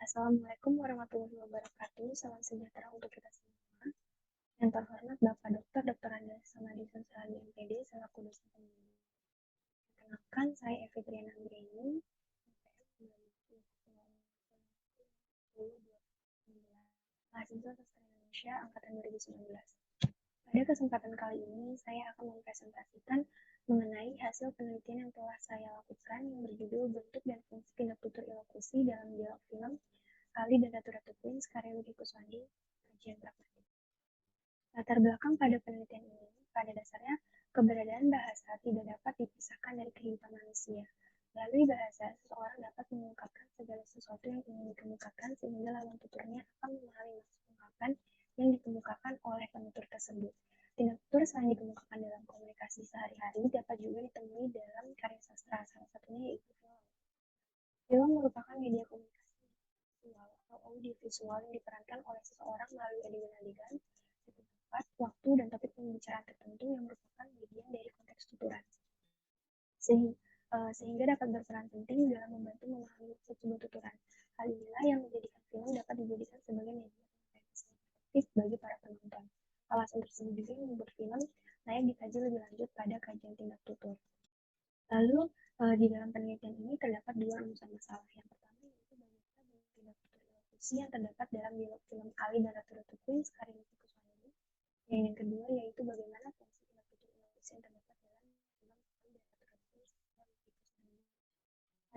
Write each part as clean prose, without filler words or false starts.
Assalamualaikum warahmatullahi wabarakatuh. Salam sejahtera untuk kita semua. Yang terhormat Bapak Dokter Dr. Andes Samadi Sosiali MPD selaku dosen pembimbing. Perkenalkan, saya Evi Triana Anggraini, mahasiswa sastra Indonesia angkatan 2019. Pada kesempatan kali ini, saya akan mempresentasikan mengenai hasil penelitian yang telah saya lakukan yang berjudul bentuk dan fungsi tindak tutur ilokusi dalam dialog film Ali dan Ratu Ratu Queens karya Widi Kuswandi, kajian pragmatik. Latar belakang pada penelitian ini, pada dasarnya, keberadaan bahasa tidak dapat dipisahkan dari kehidupan manusia. Melalui bahasa, seseorang dapat mengungkapkan segala sesuatu yang ingin dikemukakan sehingga lawan tuturnya akan memahami maksud ungkapan yang dikemukakan oleh penutur tersebut. Tindak tutur selain dikemukakan dalam komunikasi sehari-hari dapat juga ditemui dalam karya sastra, salah satunya yaitu film. Film merupakan media komunikasi visual atau audiovisual yang diperankan oleh seseorang melalui adegan-adegan, tempat, waktu, dan topik pembicaraan tertentu yang merupakan bagian dari konteks tuturan. Sehingga dapat berperan penting dalam membantu memahami maksud sebuah tuturan. Hal inilah yang menjadikan film dapat dijadikan sebagai media komunikasi efektif bagi para penonton. Alasan tersebut juga yang membuat film layak dikaji lebih lanjut pada kajian tindak tutur. Lalu, di dalam penelitian ini terdapat dua rumusan masalah. Yang pertama yaitu bagaimana bentuk tindak tutur ilokusi yang terdapat dalam dialog film Ali dan Ratu Ratu Queens karya Widi Kuswandi. Dan yang kedua yaitu bagaimana fungsi tindak tutur ilokusi yang terdapat dalam film Ali dan Ratu Ratu Queens karya Widi Kuswandi.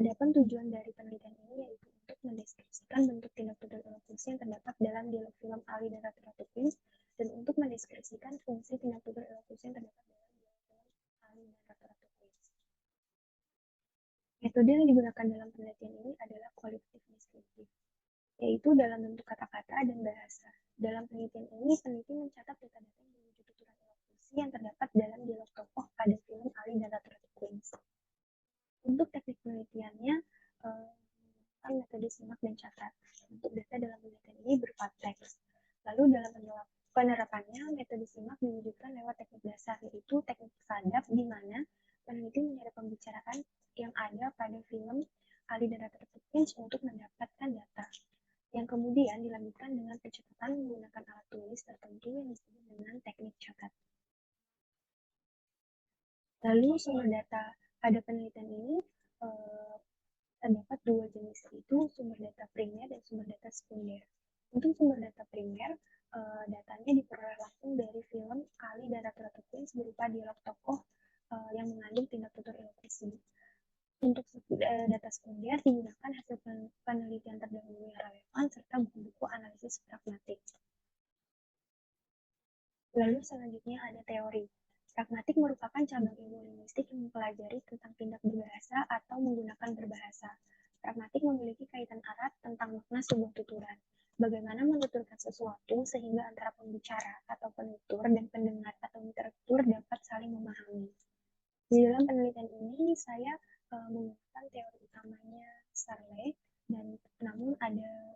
Adapun tujuan dari penelitian ini yaitu untuk mendeskripsikan bentuk tindak tutur ilokusi yang terdapat dalam dialog film Ali dan Ratu Ratu Queens dan untuk mendeskripsikan fungsi tindak tutur ilokusi yang terdapat dalam dialog film Ali dan Ratu Ratu Queens. Metode yang digunakan dalam penelitian ini adalah kualitatif deskriptif, yaitu dalam bentuk kata-kata dan bahasa. Dalam penelitian ini, peneliti mencatat data-data yang menuju tuturan ilokusi yang terdapat dalam dialog tokoh pada film Ali dan Ratu Ratu Queens. Untuk teknik penelitiannya, menggunakan metode simak dan catat. Untuk data dalam penelitian ini berupa teks. Lalu dalam penerapannya, metode simak diwujudkan lewat teknik dasar, yaitu teknik sadap, di mana peneliti menyerap pembicaraan yang ada pada film Ali dan Ratu Ratu Queens untuk mendapatkan data, yang kemudian dilanjutkan dengan pencatatan menggunakan alat tulis tertentu yang disebut dengan teknik catat. Lalu sumber data pada penelitian ini terdapat dua jenis, yaitu sumber data primer dan sumber data sekunder. Untuk sumber data primer, datanya diperoleh langsung dari film Ali dan Ratu Ratu Queens berupa dialog tokoh yang mengandung tindak tutur ilokusi. Untuk data sekunder digunakan hasil penelitian terdahulu yang relevan serta buku-buku analisis pragmatik. Lalu selanjutnya ada teori. Pragmatik merupakan cabang ilmu linguistik yang mempelajari tentang tindak berbahasa atau menggunakan berbahasa. Pragmatik memiliki kaitan erat tentang makna sebuah tuturan. Bagaimana menuturkan sesuatu sehingga antara pembicara atau penutur dan pendengar atau interpreter dapat saling memahami. Di dalam penelitian ini saya menggunakan teori utamanya Sarle, dan namun ada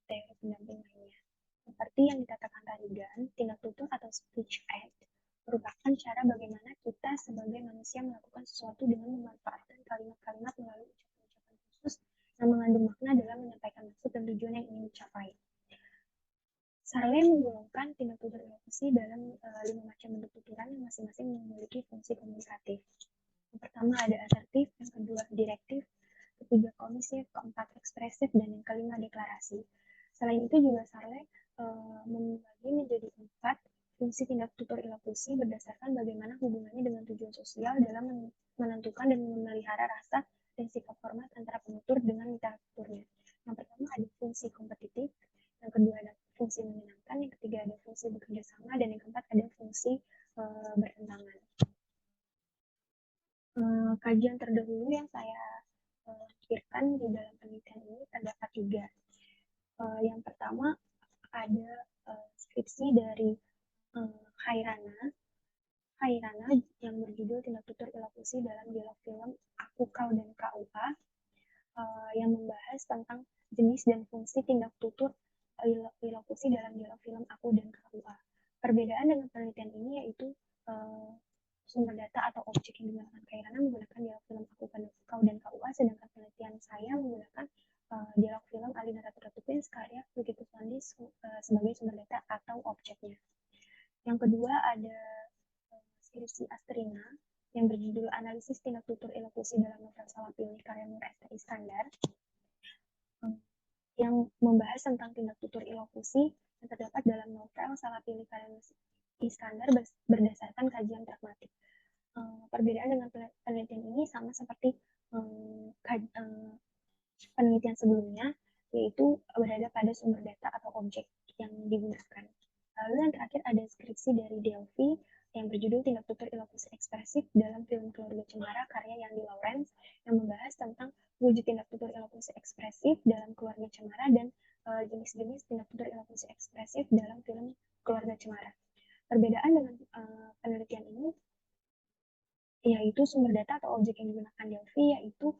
teori pendamping lainnya. Seperti yang dikatakan Tarigan, tindak tutur atau speech act merupakan cara bagaimana kita sebagai manusia melakukan sesuatu dengan memanfaatkan kalimat-kalimat melalui ucapan-ucapan khusus yang mengandung makna dalam menyampaikan maksud dan tujuan yang ingin dicapai. Sarle menggolongkan tindak tutur ilokusi dalam 5 macam bentuk tuturan yang masing-masing memiliki fungsi komunikatif. Yang pertama ada asertif, yang kedua direktif, ketiga komisif, keempat ekspresif, dan yang kelima deklarasi. Selain itu juga Sarle membagi menjadi 4 fungsi tindak tutur ilokusi berdasarkan bagaimana hubungannya dengan tujuan sosial dalam menentukan dan memelihara rasa dan sikap hormat antara penutur dengan mitra tuturnya. Yang pertama ada fungsi kompetitif, yang kedua ada fungsi menyenangkan, yang ketiga ada fungsi bekerja sama, dan yang keempat ada fungsi bertentangan. Kajian terdahulu yang saya lakukan di dalam penelitian ini terdapat 3. Yang pertama ada skripsi dari Khairana yang berjudul tindak tutur ilokusi dalam dialog film Aku, Kau, dan KUA, yang membahas tentang jenis dan fungsi tindak tutur ilokusi dalam dialog film Aku dan KUA. Perbedaan dengan penelitian ini yaitu sumber data atau objek yang digunakan Khairana menggunakan dialog film Aku, Kau, dan KUA, sedangkan penelitian saya menggunakan dialog film Ali dan Ratu analisis tindak tutur ilokusi dalam novel Salah Pilih karya Nur Esta Iskandar, yang membahas tentang tindak tutur ilokusi yang terdapat dalam novel Salah Pilih karya Nur Iskandar berdasarkan kajian pragmatik. Perbedaan dengan penelitian ini sama seperti penelitian sebelumnya, yaitu berada pada sumber data atau objek yang digunakan. Lalu yang terakhir ada skripsi dari Delphi yang berjudul Tindak Tutur Ilokusi Ekspresif dalam Film Keluarga Cemara karya Yandi Lawrence, yang membahas tentang wujud tindak tutur ilokusi ekspresif dalam Keluarga Cemara dan jenis-jenis tindak tutur ilokusi ekspresif dalam film Keluarga Cemara. Perbedaan dengan penelitian ini yaitu sumber data atau objek yang digunakan Delphi yaitu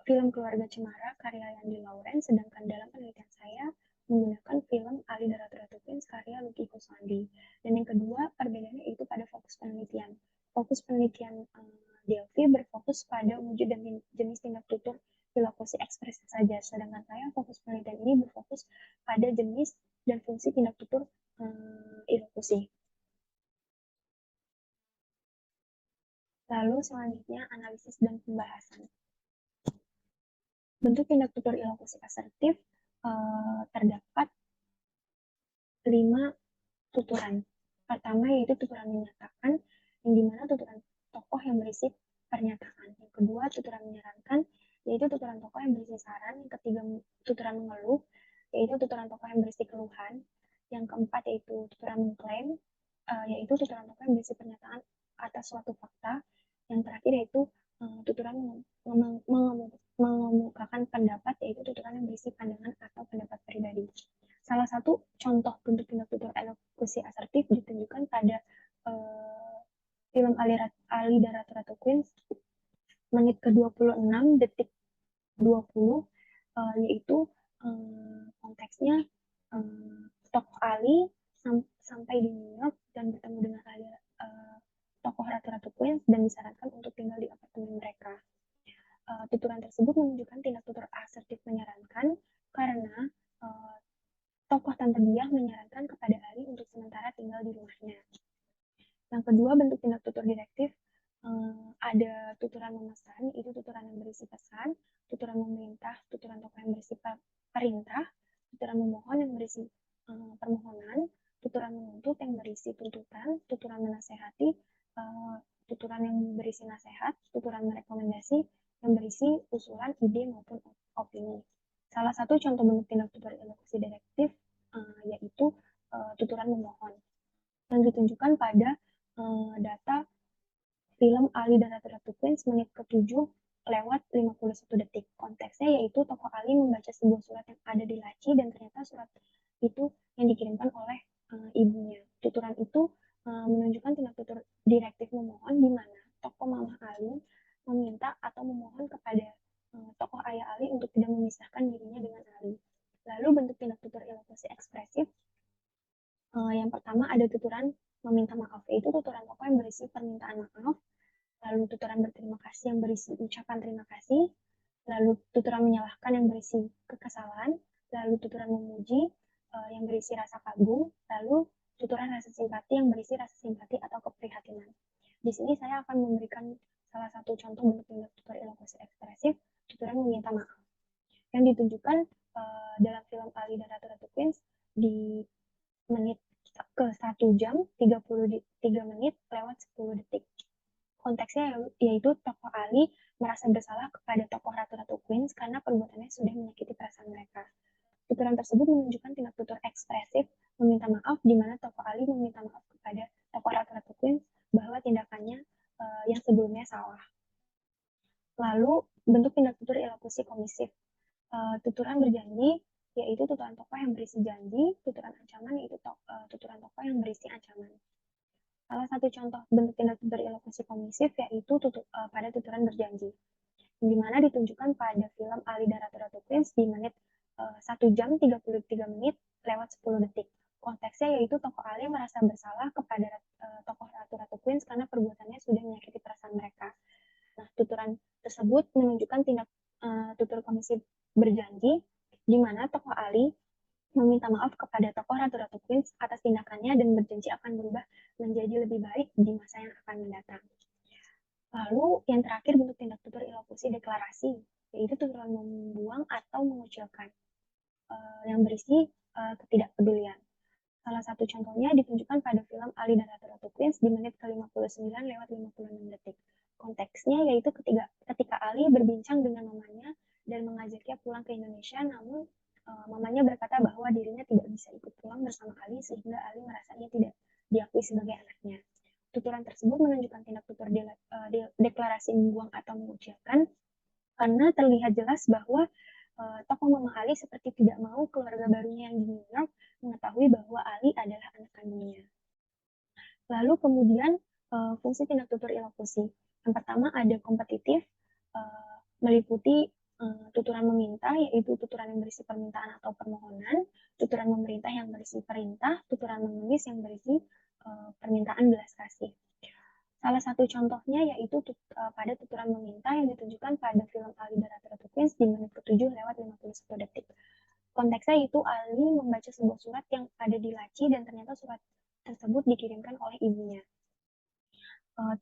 film Keluarga Cemara karya Yandi Lawrence, sedangkan dalam penelitian saya menggunakan film Ali dan Ratu-Ratu Queens karya Lucky Kuswandi. Dan yang kedua, perbedaannya itu pada fokus penelitian. Fokus penelitian Delphi berfokus pada wujud dan jenis tindak tutur ilokusi ekspresif saja, sedangkan saya fokus penelitian ini berfokus pada jenis dan fungsi tindak tutur ilokusi. Lalu selanjutnya analisis dan pembahasan. Bentuk tindak tutur ilokusi asertif terdapat 5 tuturan. Pertama yaitu tuturan menyatakan, yang dimana tuturan tokoh yang berisi pernyataan. Yang kedua tuturan menyarankan, yaitu tuturan tokoh yang berisi saran. Yang ketiga tuturan mengeluh, yaitu tuturan tokoh yang berisi keluhan. Yang keempat yaitu tuturan mengklaim, yaitu tuturan tokoh yang berisi pernyataan atas suatu fakta. Yang terakhir yaitu tuturan mengemukakan pendapat, yaitu tuturan yang berisi pandangan atau pendapat pribadi. Salah satu contoh bentuk tindak tutur ilokusi asertif ditunjukkan pada film Ali dan Ratu-Ratu Queens menit ke-26 detik 20, yaitu konteksnya tokoh Ali sampai di New York dan bertemu dengan tokoh Ratu-Ratu Queens dan disarankan untuk tinggal di apartemen mereka. Tuturan tersebut menunjukkan tindak tutur asertif menyarankan karena tokoh Tante Diah menyarankan kepada Ali untuk sementara tinggal di rumahnya. Yang kedua, bentuk tindak tutur direktif, ada tuturan memesan, itu tuturan yang berisi pesan, tuturan memerintah, tuturan tokoh yang berisi perintah, tuturan memohon yang berisi permohonan, tuturan menuntut yang berisi tuntutan, tuturan menasehati, tuturan yang berisi nasihat, tuturan merekomendasi yang berisi usulan, ide maupun opini. Salah satu contoh bentuk tindak tutur ilokusi direktif yaitu tuturan memohon yang ditunjukkan pada data film Ali dan Ratu-Ratu Queens menit ke-7 lewat 51 detik. Konteksnya yaitu tokoh Ali membaca sebuah surat yang ada di laci dan ternyata surat itu yang dikirimkan oleh ibunya. Tuturan itu menunjukkan tindak tutur direktif memohon di mana tokoh Mama Ali meminta atau memohon kepada tokoh ayah Ali untuk tidak memisahkan dirinya dengan Ali. Lalu bentuk tindak tutur ilokusi ekspresif, yang pertama ada tuturan meminta maaf, yaitu tuturan tokoh yang berisi permintaan maaf, lalu tuturan berterima kasih yang berisi ucapan terima kasih, lalu tuturan menyalahkan yang berisi kekesalan, lalu tuturan memuji yang berisi rasa kagum, lalu tuturan rasa simpati yang berisi rasa simpati atau keprihatinan. Di sini saya akan memberikan salah satu contoh bentuk tindak tutur ilokusi ekspresif, tuturan meminta maaf, yang ditunjukkan dalam film Ali dan Ratu-Ratu Queens di menit ke 1 jam 33 menit lewat 10 detik. Konteksnya yaitu tokoh Ali merasa bersalah kepada tokoh Ratu-Ratu Queens karena perbuatannya sudah menyakiti perasaan mereka. Tuturan tersebut menunjukkan tindak tutur ekspresif meminta maaf, di mana tokoh Ali meminta maaf kepada tokoh Ratu-Ratu Queens bahwa tindakannya yang sebelumnya salah. Lalu bentuk tindak tutur ilokusi komisif, tuturan berjanji, yaitu tuturan tokoh yang berisi janji, tuturan ancaman yaitu tuturan tokoh yang berisi ancaman. Salah satu contoh bentuk tindak tutur ilokusi komisif yaitu pada tuturan berjanji, di mana ditunjukkan pada film Ali dan Ratu-Ratu Queens di menit 1 jam 33 menit lewat 10 detik. Konteksnya yaitu tokoh Ali merasa bersalah kepada tokoh Ratu-Ratu Queens karena perbuatannya sudah menyakiti perasaan mereka. Nah, tuturan tersebut menunjukkan tindak tutur komisif berjanji, di mana tokoh Ali meminta maaf kepada tokoh Ratu-Ratu Queens atas tindakannya dan berjanji akan berubah menjadi lebih baik di masa yang akan mendatang. Lalu yang terakhir bentuk tindak tutur ilokusi deklarasi, yaitu tuturan membuang atau mengucilkan yang berisi ketidakpedulian. Salah satu contohnya ditunjukkan pada film Ali dan Ratu-Ratu Queens di menit ke-59 lewat 56 detik. Konteksnya yaitu ketika Ali berbincang dengan mamanya dan mengajaknya pulang ke Indonesia, namun mamanya berkata bahwa dirinya tidak bisa ikut pulang bersama Ali sehingga Ali merasanya tidak diakui sebagai anaknya. Tuturan tersebut menunjukkan tindak tutur deklarasi membuang atau mengucilkan karena terlihat jelas bahwa tokoh Mama Ali seperti tidak mau keluarga barunya yang di New York mengetahui bahwa Ali adalah anak kandungnya. Lalu kemudian fungsi tindak tutur ilokusi. Yang pertama ada kompetitif, meliputi tuturan meminta, yaitu tuturan yang berisi permintaan atau permohonan, tuturan memerintah yang berisi perintah, tuturan mengemis yang berisi permintaan belas kasih. Salah satu contohnya yaitu pada tuturan meminta yang ditunjukkan pada film Ali dan Ratu Queens di menit ke-7 lewat 51 detik. Konteksnya itu Ali membaca sebuah surat yang ada di laci dan ternyata surat tersebut dikirimkan oleh ibunya.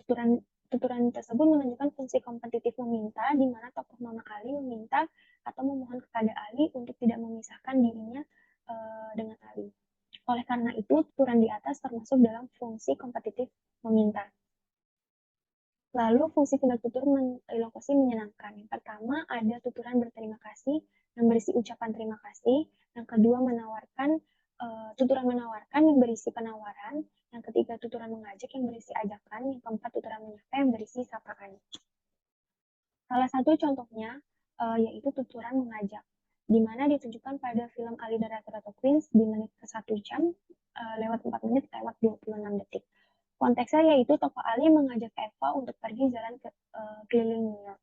Tuturan tersebut menunjukkan fungsi kompetitif meminta, di mana tokoh Mama Ali meminta atau memohon kepada Ali untuk tidak memisahkan dirinya dengan Ali. Oleh karena itu, tuturan di atas termasuk dalam fungsi kompetitif meminta. Lalu fungsi tindak tutur ilokusi menyenangkan. Yang pertama ada tuturan berterima kasih yang berisi ucapan terima kasih. Yang kedua tuturan menawarkan yang berisi penawaran. Yang ketiga tuturan mengajak yang berisi ajakan. Yang keempat tuturan menyapa yang berisi sapaan. Salah satu contohnya yaitu tuturan mengajak, di mana ditunjukkan pada film Ali dan Ratu-Ratu Queens di menit ke 1 jam lewat 4 menit lewat 26 detik. Konteksnya yaitu tokoh Ali mengajak Eva untuk pergi jalan keliling New York.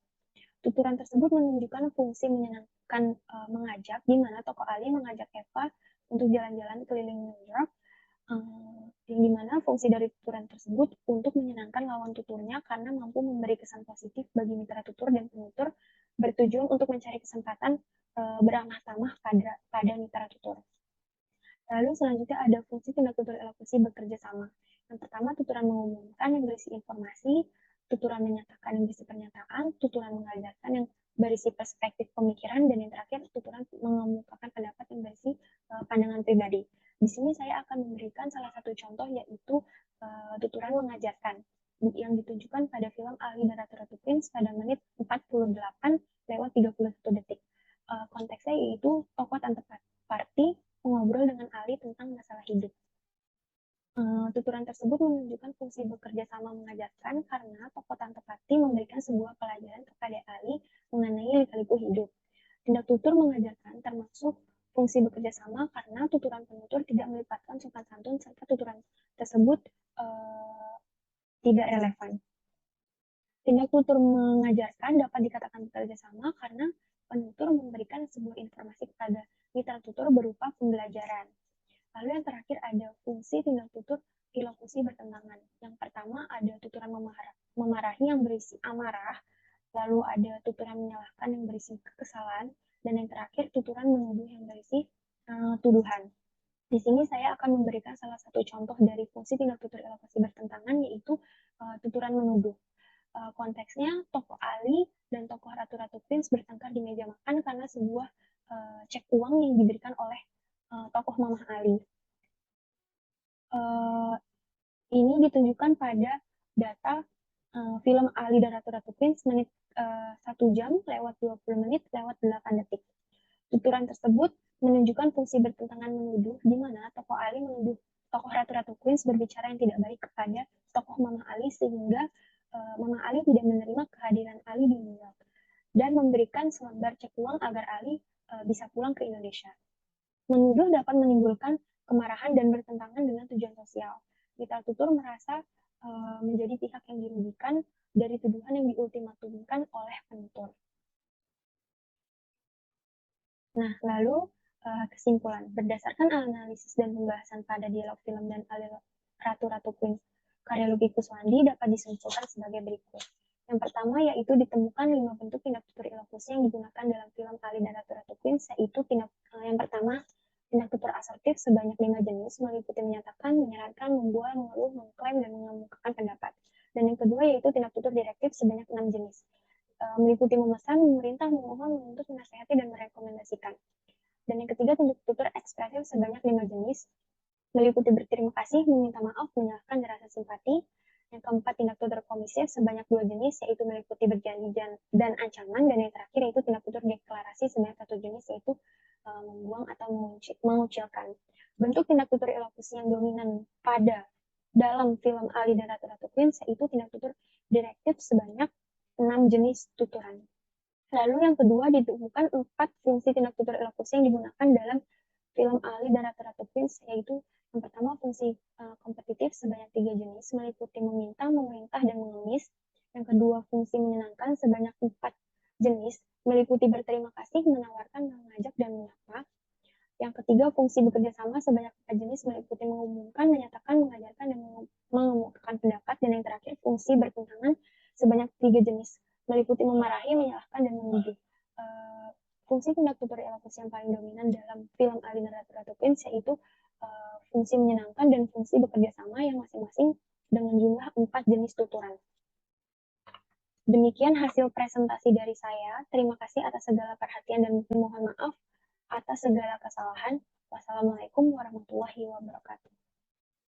Tuturan tersebut menunjukkan fungsi menyenangkan mengajak, di mana tokoh Ali mengajak Eva untuk jalan-jalan keliling New York, yang dimana fungsi dari tuturan tersebut untuk menyenangkan lawan tuturnya karena mampu memberi kesan positif bagi mitra tutur dan penutur bertujuan untuk mencari kesempatan beramah tamah pada mitra tutur. Lalu selanjutnya ada fungsi tindak tutur elokusi bekerja sama. Yang pertama, tuturan mengumumkan yang berisi informasi, tuturan menyatakan yang berisi pernyataan, tuturan mengajarkan yang berisi perspektif pemikiran, dan yang terakhir, tuturan mengemukakan pendapat yang berisi pandangan pribadi. Di sini saya akan memberikan salah satu contoh, yaitu tuturan mengajarkan yang ditunjukkan pada film Ali dan Ratu-Ratu Queens pada menit 48 lewat 31 detik. Konteksnya yaitu tokoh Tante Party mengobrol dengan Ali tentang masalah hidup. Tuturan tersebut menunjukkan fungsi bekerja sama mengajarkan karena tokoh Tante Party memberikan sebuah pelajaran kepada Ali mengenai lika-liku hidup. Tindak tutur mengajarkan termasuk fungsi bekerja sama karena tuturan penutur tidak melibatkan sopan santun serta tuturan tersebut tidak relevan. Tindak tutur mengajarkan dapat dikatakan bekerja sama karena penutur memberikan sebuah informasi kepada mitra tutur berupa pembelajaran. Lalu yang terakhir ada fungsi tindak tutur ilokusi bertentangan. Yang pertama ada tuturan memarahi yang berisi amarah, lalu ada tuturan menyalahkan yang berisi kekesalan, dan yang terakhir tuturan menuduh yang berisi tuduhan. Di sini saya akan memberikan salah satu contoh dari fungsi tindak tutur ilokusi bertentangan, yaitu tuturan menuduh. Konteksnya tokoh Ali dan tokoh Ratu-Ratu Queens bertengkar di meja makan karena sebuah cek uang yang diberikan oleh tokoh Mamah Ali. Ini ditunjukkan pada data film Ali dan Ratu-Ratu Queens menit 1 jam lewat 20 menit lewat 8 detik. Tuturan tersebut menunjukkan fungsi bertentangan menuduh, di mana tokoh Ali menuduh tokoh Ratu-Ratu Queens berbicara yang tidak baik kepada tokoh Mama Ali sehingga Mama Ali tidak menerima kehadiran Ali di New York dan memberikan selembar cek uang agar Ali bisa pulang ke Indonesia. Menuduh dapat menimbulkan kemarahan dan bertentangan dengan tujuan sosial. Mitra tutur merasa menjadi pihak yang dirugikan dari tuduhan yang diultimatumkan oleh penutur. Nah, lalu kesimpulan. Berdasarkan analisis dan pembahasan pada dialog film dan Ratu-Ratu Queens karya Lucky Kuswandi dapat disimpulkan sebagai berikut. Yang pertama yaitu ditemukan 5 bentuk tindak tutur ilokusi yang digunakan dalam film Ali dan Ratu-Ratu Queens, yaitu yang pertama tindak tutur asertif sebanyak 5 jenis, meliputi menyatakan, menyarankan, membual, mengeluh, mengklaim, dan mengemukakan pendapat. Dan yang kedua yaitu tindak tutur direktif sebanyak 6 jenis. Meliputi memesan, memerintah, memohon, menuntut, menasihati, dan merekomendasikan. Dan yang ketiga tindak tutur ekspresif sebanyak 5 jenis, meliputi berterima kasih, meminta maaf, menyalahkan, dan rasa simpati. Yang keempat, tindak tutur komisif sebanyak 2 jenis, yaitu meliputi berjanji dan ancaman. Dan yang terakhir, yaitu tindak tutur deklarasi sebanyak 1 jenis, yaitu membuang atau mengucilkan. Bentuk tindak tutur elokusi yang dominan pada dalam film Ali dan Ratu-Ratu Queens, yaitu tindak tutur direktif sebanyak 6 jenis tuturan. Lalu yang kedua, ditemukan 4 fungsi tindak tutur elokusi yang digunakan dalam film Ali dan Ratu-Ratu Queens, yaitu yang pertama fungsi kompetitif sebanyak 3 jenis, meliputi meminta, memerintah, dan mengemis. Yang kedua fungsi menyenangkan sebanyak 4 jenis, meliputi berterima kasih, menawarkan, mengajak, dan menyapa. Yang ketiga fungsi bekerja sama sebanyak 4 jenis, meliputi mengumumkan, menyatakan, mengajarkan, dan mengemukakan pendapat. Dan yang terakhir fungsi bertentangan sebanyak 3 jenis, meliputi memarahi, menyalahkan, dan menuduh. Fungsi tindak tutur elokusi yang paling dominan dalam film Ali dan Ratu-Ratu Queens yaitu fungsi menyenangkan dan fungsi bekerja sama yang masing-masing dengan jumlah 4 jenis tuturan. Demikian hasil presentasi dari saya. Terima kasih atas segala perhatian dan mohon maaf atas segala kesalahan. Wassalamualaikum warahmatullahi wabarakatuh.